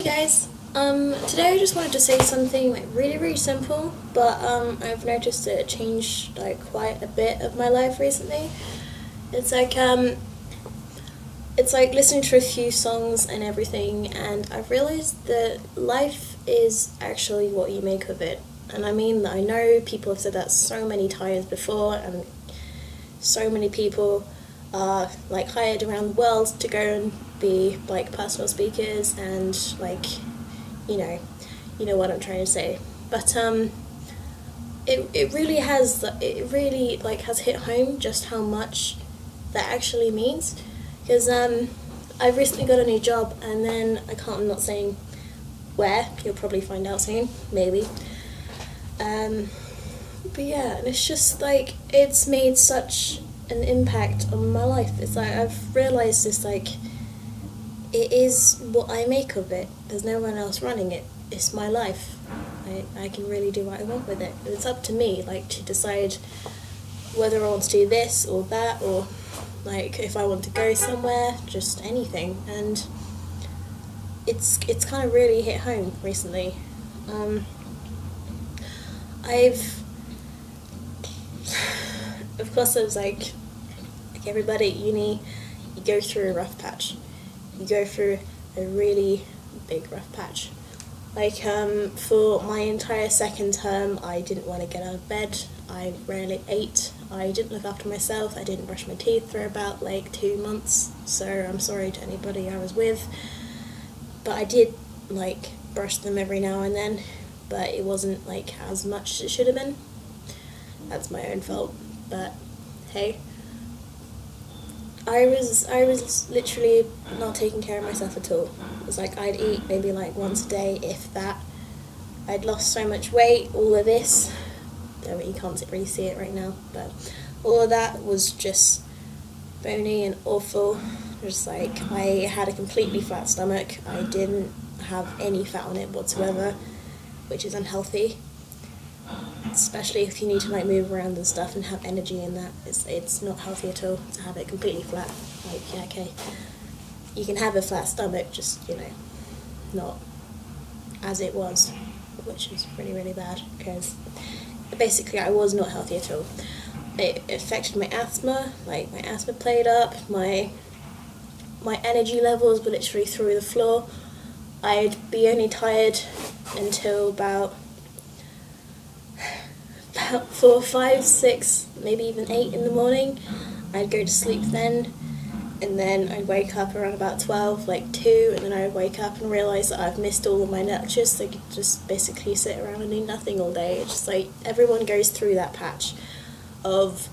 Guys, today I just wanted to say something like really simple, but I've noticed that it changed like quite a bit of my life recently. It's like listening to a few songs and everything, and I've realized that life is actually what you make of it. And I mean, I know people have said that so many times before, and so many people are like hired around the world to go and be like personal speakers and like you know what I'm trying to say. But it really has has hit home just how much that actually means, because I've recently got a new job, and then I'm not saying where, you'll probably find out soon, maybe. But yeah, and it's just like it's made such an impact on my life. It's like I've realised this, like it is what I make of it. There's no one else running it. It's my life. I can really do what I want with it. It's up to me, like, to decide whether I want to do this or that, or like if I want to go somewhere, just anything. And it's kind of really hit home recently. Of course, I was like everybody at uni, you go through a rough patch. You go through a really big rough patch. Like, for my entire second term, I didn't want to get out of bed. I rarely ate. I didn't look after myself. I didn't brush my teeth for about like 2 months. So I'm sorry to anybody I was with. But I did like brush them every now and then. But it wasn't like as much as it should have been. That's my own fault. But hey. I was literally not taking care of myself at all. It was like I'd eat maybe like once a day, if that. I'd lost so much weight, all of this. I mean, you can't really see it right now, but all of that was just bony and awful. Just like, I had a completely flat stomach. I didn't have any fat on it whatsoever, which is unhealthy. Especially if you need to like move around and stuff and have energy in that. It's not healthy at all to have it completely flat. Like, yeah, okay, you can have a flat stomach, just, not as it was, which is really bad, because basically I was not healthy at all. It affected my asthma. Like, my asthma played up, my energy levels were literally through the floor. I'd be only tired until about 4, 5, 6, maybe even 8 in the morning. I'd go to sleep then, and then I'd wake up around about 12, like 2, and then I'd wake up and realise that I've missed all of my lectures, so I could just basically sit around and do nothing all day. It's just like, everyone goes through that patch of,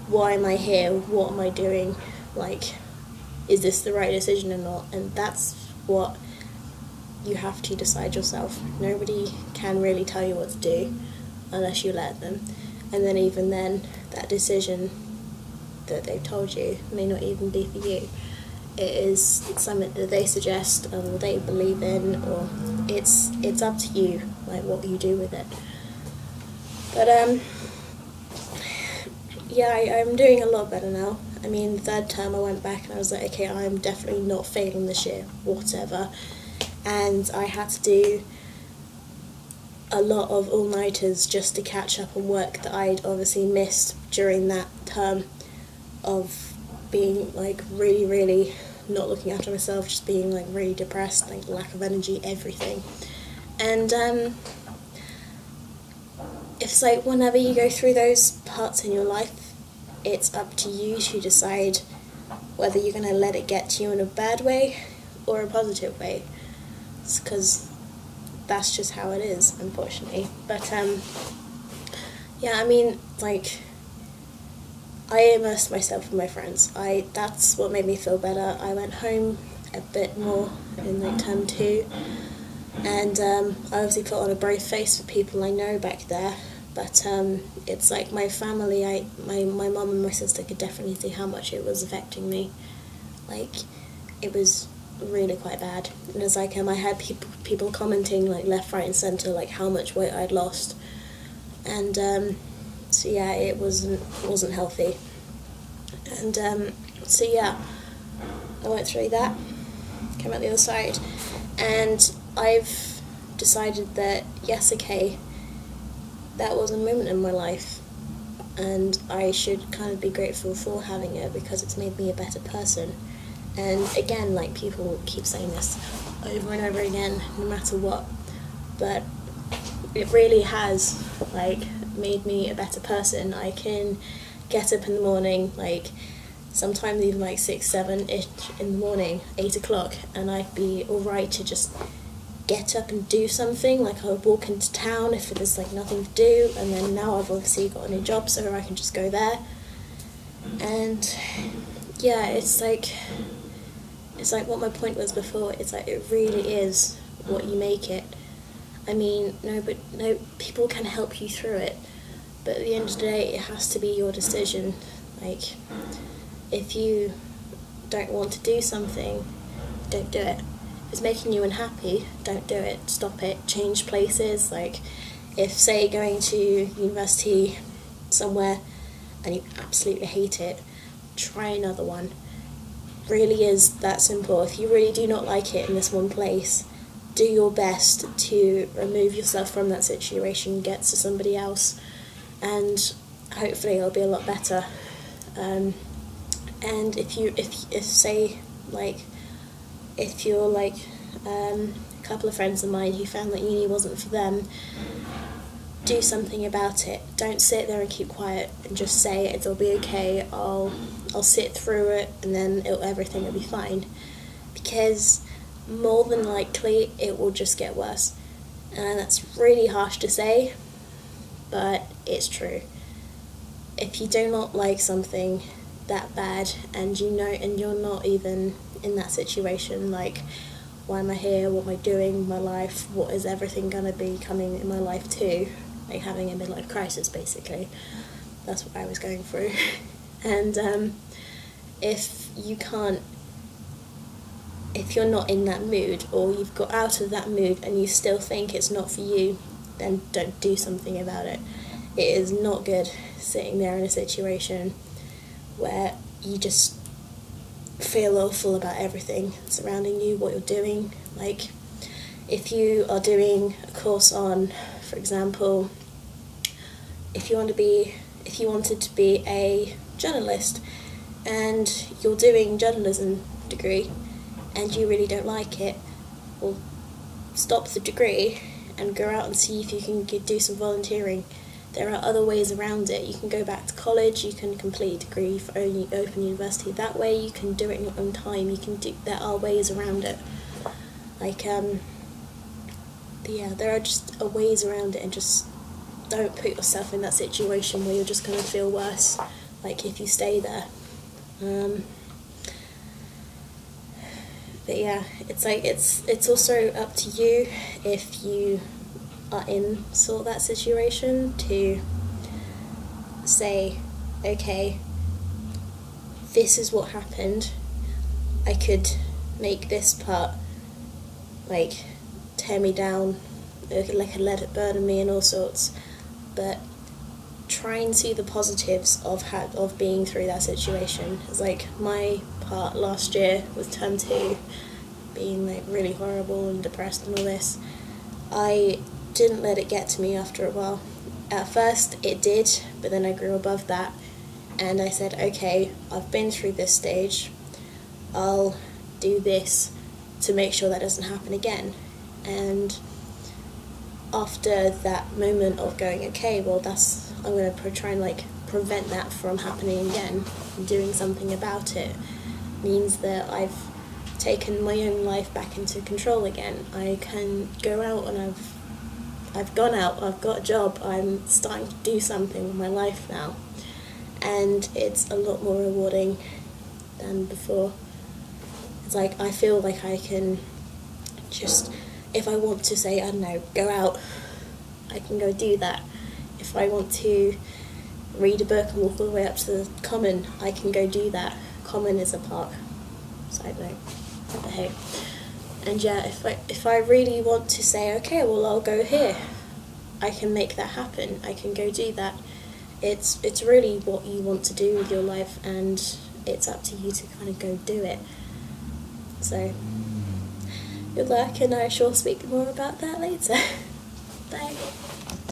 why am I here, what am I doing, like, is this the right decision or not? And that's what you have to decide yourself. Nobody can really tell you what to do unless you let them, and then even then, that decision that they've told you may not even be for you. It is something that they suggest or they believe in, or it's up to you, like, what you do with it. But yeah, I'm doing a lot better now. I mean, third term I went back and I was like, okay, I'm definitely not failing this year, whatever. And I had to do a lot of all-nighters just to catch up on work that I'd obviously missed during that term of being like really not looking after myself, just being like really depressed, like lack of energy, everything. And it's like, whenever you go through those parts in your life, it's up to you to decide whether you're going to let it get to you in a bad way or a positive way. It's because that's just how it is, unfortunately. But yeah, I mean, like, I immersed myself with my friends. That's what made me feel better. I went home a bit more in like term 2, and I obviously put on a brave face for people I know back there. But it's like my family, my mum and my sister could definitely see how much it was affecting me. Like, it was really quite bad. And it's like, I had people commenting like left, right and centre, like how much weight I'd lost. And so yeah, it wasn't healthy. And so yeah, I went through that, came out the other side, and I've decided that, yes, okay, that was a moment in my life, and I should kind of be grateful for having it because it's made me a better person. And again, like, people keep saying this over and over again, no matter what, but it really has, like, made me a better person. I can get up in the morning, like, sometimes even like 6, 7-ish in the morning, 8 o'clock, and I'd be alright to just get up and do something. Like, I would walk into town if there's like nothing to do, and then now I've obviously got a new job, so I can just go there. And yeah, it's like what my point was before. It's like, it really is what you make it. I mean, no, people can help you through it, but at the end of the day, it has to be your decision. Like, if you don't want to do something, don't do it. If it's making you unhappy, don't do it. Stop it. Change places. Like, if, say, going to university somewhere and you absolutely hate it, try another one. Really is that simple. If you really do not like it in this one place, do your best to remove yourself from that situation, get to somebody else, and hopefully it'll be a lot better. And if say, like, if you're like a couple of friends of mine who found that uni wasn't for them, do something about it. Don't sit there and keep quiet and just say it'll be okay, I'll sit through it, and then everything will be fine. Because more than likely it will just get worse. And that's really harsh to say, but it's true. If you do not like something that bad, and you know, and you're not even in that situation, like, why am I here, what am I doing in my life, what is everything gonna be coming in my life too, like having a midlife crisis basically. That's what I was going through. And if you're not in that mood, or you've got out of that mood and you still think it's not for you, then don't do something about it. It is not good sitting there in a situation where you just feel awful about everything surrounding you, what you're doing. Like, if you are doing a course on, for example, if you wanted to be a journalist and you're doing journalism degree and you really don't like it, well, stop the degree and go out and see if you can do some volunteering. There are other ways around it. You can go back to college, you can complete a degree for Open University. That way you can do it in your own time. There are ways around it. Like, there are just ways around it, and just don't put yourself in that situation where you're just going to feel worse, like, if you stay there. But yeah, it's like, it's also up to you if you are in sort of that situation to say, okay, this is what happened. I could make this part, like, tear me down, like, let it burden me and all sorts, but try and see the positives of being through that situation. It's like my part last year with term 2 being like really horrible and depressed and all this. I didn't let it get to me after a while. At first it did, but then I grew above that and I said, okay, I've been through this stage, I'll do this to make sure that doesn't happen again. And after that moment of going, okay, well, I'm going to try and like prevent that from happening again, and doing something about it means that I've taken my own life back into control again. I can go out, and I've gone out, I've got a job, I'm starting to do something with my life now, and it's a lot more rewarding than before. It's like, I feel like I can just, if I want to say, I don't know, go out, I can go do that. If I want to read a book and walk all the way up to the Common, I can go do that. Common is a park, side note, but hey. And yeah, if I really want to say, okay, well, I'll go here, I can make that happen, I can go do that. It's really what you want to do with your life, and it's up to you to kind of go do it. So Good luck, and I shall speak more about that later.